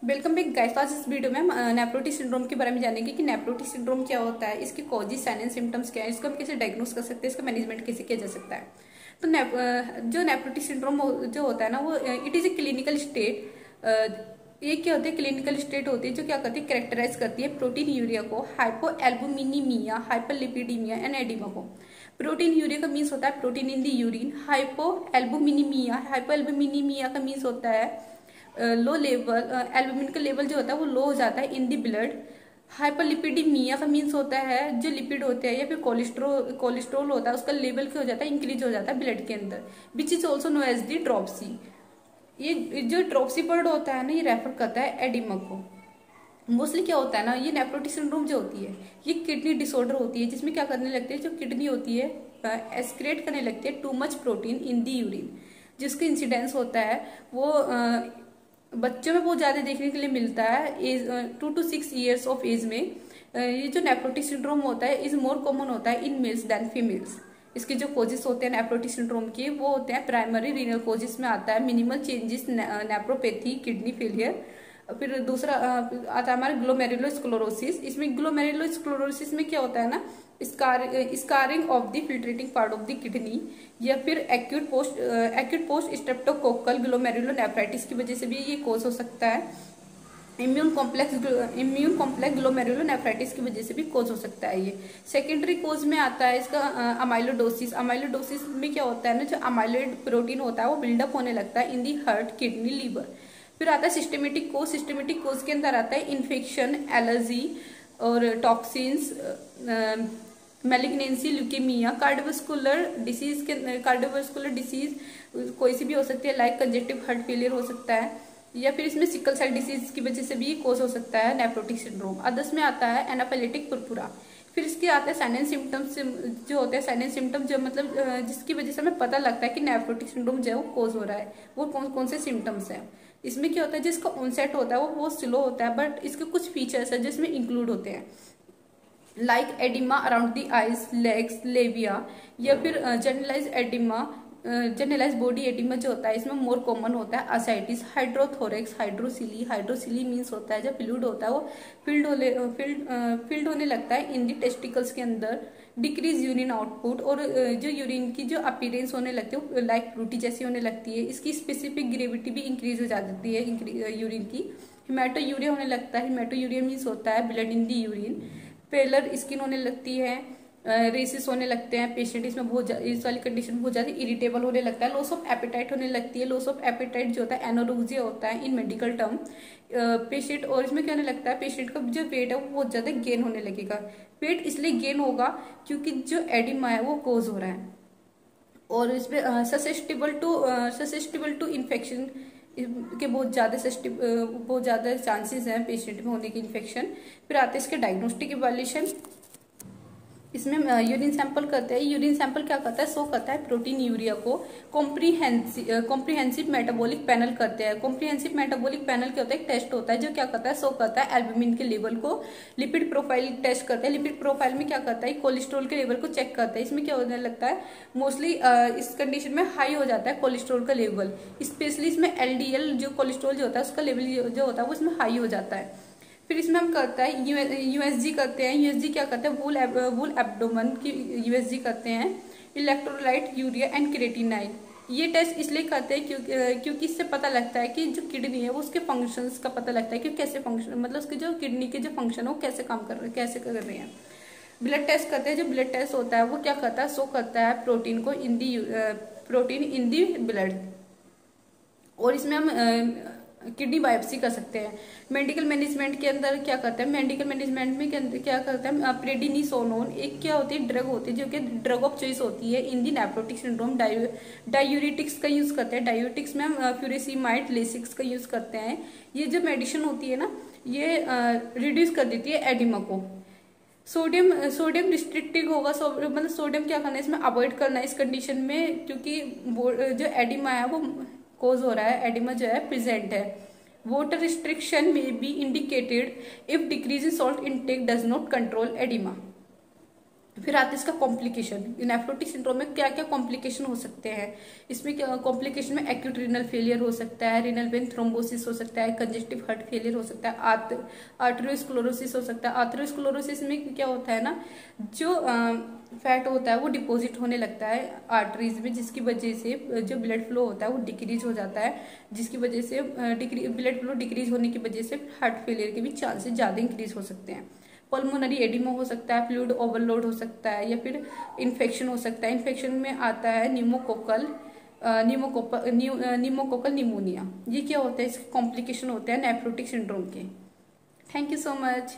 Welcome back guys. आज इस video में हम नेफ्रोटिक सिंड्रोम के बारे में जानेंगे कि नेफ्रोटिक सिंड्रोम क्या होता है, इसके कॉजेस, साइन एंड सिम्टम्स क्या है, इसको हम कैसे डायग्नोस कर सकते हैं, इसका मैनेजमेंट कैसे किया जा सकता है। तो जो नेफ्रोटिक सिंड्रोम जो होता है ना, वो it is a clinical state. ये क्या होती है, क्लिनिकल स्टेट होती है जो क्या करती है, कैरेक्टराइज करती है प्रोटीन यूरिया को, hypoalbuminaemia, hyperlipidaemia and oedema को। प्रोटीन यूरिया का मीन्स होता है protein in the urine. Hypoalbuminaemia का मीन्स होता है लो लेवल, एल्बुमिन का लेवल जो होता है वो लो हो जाता है इन दी ब्लड। हाइपरलिपिडीमिया का मीन्स होता है जो लिपिड होते हैं या फिर कोलेस्ट्रोल होता है उसका लेवल क्या हो जाता है, इंक्रीज हो जाता है ब्लड के अंदर, which is also known as the dropsy. ये जो ड्रॉपसी वर्ड होता है ना, ये रेफर करता है एडिमा को। मोस्टली क्या होता है ना, ये नेफ्रोटिक सिंड्रोम जो होती है ये किडनी डिसऑर्डर होती है, जिसमें क्या करने लगते हैं, जो किडनी होती है एक्सक्रेट करने लगती है too much protein in the urine. जिसका इंसिडेंस होता है वो बच्चों में बहुत ज्यादा देखने के लिए मिलता है, as 2 to 6 years of age में। ये जो नेफ्रोटिक सिंड्रोम होता है इज मोर कॉमन होता है इन मेल्स देन फीमेल्स। इसके जो कोजेस होते हैं नेफ्रोटिक सिंड्रोम के, वो होते हैं प्राइमरी रीनल कोजेस में आता है minimal changes, nephropathy, kidney failure. फिर दूसरा आता है हमारा ग्लोमेरुलोस्क्लेरोसिस। इसमें ग्लोमेरुलोस्क्लेरोसिस में क्या होता है ना, scarring of the filtrating part of the kidney, या फिर एक्यूट पोस्ट स्ट्रेप्टोकोकल ग्लोमेरुलोनेफ्राइटिस की वजह से भी ये कोज हो सकता है। इम्यून कॉम्प्लेक्स ग्लोमेरुलोनेफ्राइटिस की वजह से भी कोज हो सकता है। ये सेकेंडरी कोज में आता है इसका अमाइलोडोसिस। अमाइलोडोसिस में क्या होता है ना, जो अमाइलोइड प्रोटीन होता है वो बिल्डअप होने लगता है in the heart, kidney, liver. फिर आता है सिस्टमेटिक कोज। सिस्टमेटिक कोज के अंदर आता है इन्फेक्शन, एलर्जी और toxins, malignancy, leukaemia, cardiovascular disease कोई सी भी हो सकती है, लाइक कंजेक्टिव हार्ट फेलियर हो सकता है, या फिर इसमें सिकल सेल डिसीज की वजह से भी कोज हो सकता है नेफ्रोटिक सिंड्रोम। अदर्स में आता है एनाफिलेटिक पुरपुरा। फिर इसके आते हैं साइन एंड सिम्टम्स जो होते हैं, साइन एंड सिम्टम जो मतलब जिसकी वजह से हमें पता लगता है कि नेफ्रोटिक सिंड्रोम जो है वो कोज हो रहा है, वो कौन कौन से सिम्टम्स हैं। इसमें क्या होता है, जिसका ऑनसेट होता है वो बहुत स्लो होता है, बट इसके कुछ फीचर्स है जिसमें इंक्लूड होते हैं, like oedema around the eyes, legs, labia, या फिर जनरलाइज बॉडी एडिमा जो होता है इसमें मोर कॉमन होता है असाइटिस, हाइड्रोथोरेक्स, हाइड्रोसिली मीन्स होता है जब फ्लूइड होता है वो फिल्ड होने लगता है इन दी टेस्टिकल्स के अंदर। डिक्रीज यूरिन आउटपुट, और जो यूरिन की जो अपीयरेंस होने लगती है लाइक फ्रूटी जैसी होने लगती है। इसकी स्पेसिफिक ग्रेविटी भी इंक्रीज हो जाती है यूरिन की। हिमेटोयूरिया होने लगता है। हिमेटोयूरिया मीन्स होता है blood in the urine. Paler skin होने लगती है, रेसिस होने लगते हैं पेशेंट, इसमें बहुत इस वाली कंडीशन में बहुत ज्यादा इरिटेबल होने लगता है। लॉस ऑफ एपेटाइट होने लगती है। लॉस ऑफ एपेटाइट जो होता है एनोरेक्सिया होता है इन मेडिकल टर्म पेशेंट। और इसमें क्या होने लगता है, पेशेंट का जो वेट है वो बहुत ज्यादा गेन होने लगेगा। वेट इसलिए गेन होगा क्योंकि जो एडिमा है वो कोज हो रहा है, और इसमें ससेप्टेबल टू इन्फेक्शन के बहुत ज्यादा चांसेस हैं पेशेंट में होने की इन्फेक्शन। फिर आते हैं इसके डायग्नोस्टिक इवैल्यूएशन। इसमें यूरिन सैंपल करते हैं। यूरिन सैंपल क्या करता है, शो करता है प्रोटीन यूरिया को। कॉम्प्रिहेंसिव मेटाबॉलिक पैनल करते हैं। कॉम्प्रिहेंसिव मेटाबॉलिक पैनल क्या होता है, एक टेस्ट होता है जो क्या करता है, शो करता है एल्बुमिन के लेवल को। लिपिड प्रोफाइल टेस्ट करता है। लिपिड प्रोफाइल में क्या करता है, कोलेस्ट्रॉल के लेवल को चेक करता है। इसमें क्या होने लगता है, मोस्टली इस कंडीशन में हाई हो जाता है कोलेस्ट्रॉल का लेवल, स्पेशली इसमें एलडीएल जो कोलेस्ट्रॉल जो होता है उसका लेवल जो होता है वो इसमें हाई हो जाता है। फिर इसमें हम करता है यूएसजी करते हैं। यूएसजी क्या करते हैं, वूल एब्डोमेन की यूएसजी करते हैं। Electrolyte, urea and creatinine. ये टेस्ट इसलिए करते हैं क्योंकि इससे पता लगता है कि जो किडनी है वो उसके फंक्शंस का पता लगता है कि कैसे फंक्शन, मतलब उसके जो किडनी के जो फंक्शन है वो कैसे काम कर रहे हैं, कैसे कर रहे हैं। ब्लड टेस्ट करते हैं। जो ब्लड टेस्ट होता है वो क्या करता है, शो करता है प्रोटीन इन दी ब्लड। और इसमें हम किडनी बायोप्सी कर सकते हैं। मेडिकल मैनेजमेंट के अंदर क्या करते हैं, मेडिकल मैनेजमेंट में क्या करते हैं, प्रेडिनिसोलोन एक क्या होती है, ड्रग होती है जो कि ड्रग ऑफ चॉइस होती है इन दी नेफ्रोटिक सिंड्रोम। डायूरिटिक्स का यूज करते हैं। डायूरिटिक्स में हम फ्यूरेसिमाइड, लेसिक्स का यूज करते हैं। ये जो मेडिसिन होती है ना, ये रिड्यूस कर देती है एडिमा को। सोडियम रिस्ट्रिक्टिव होगा, मतलब सोडियम क्या करना है, इसमें अवॉइड करना है इस कंडीशन में, क्योंकि जो एडिमा है वो कोज हो रहा है, एडिमा जो है प्रेजेंट है। वाटर रिस्ट्रिक्शन में B indicated if decrease in salt intake does not control oedema. फिर आता है इसका कॉम्प्लिकेशन। नेफ्रोटिक सिंड्रोम में क्या क्या कॉम्प्लिकेशन हो सकते हैं, इसमें क्या कॉम्प्लिकेशन में एक्यूट रीनल फेलियर हो सकता है, रीनल वेन थ्रोम्बोसिस हो सकता है, कंजेस्टिव हार्ट फेलियर हो सकता है, आर्टेरियोस्क्लेरोसिस हो सकता है। आर्टेरियोस्क्लेरोसिस में क्या होता है ना, जो फैट होता है वो डिपॉजिट होने लगता है आर्टरीज में, जिसकी वजह से जो ब्लड फ्लो होता है वो डिक्रीज हो जाता है, जिसकी वजह से ब्लड फ्लो डिक्रीज होने की वजह से हार्ट फेलियर के भी चांसेस ज्यादा इंक्रीज हो सकते हैं। पल्मोनरी एडिमा हो सकता है, फ्लूइड ओवरलोड हो सकता है, या फिर इन्फेक्शन हो सकता है। इन्फेक्शन में आता है न्यूमोकोकल निमोनिया। ये क्या होता है, इसके कॉम्प्लिकेशन होते हैं नेफ्रोटिक सिंड्रोम के। Thank you so much.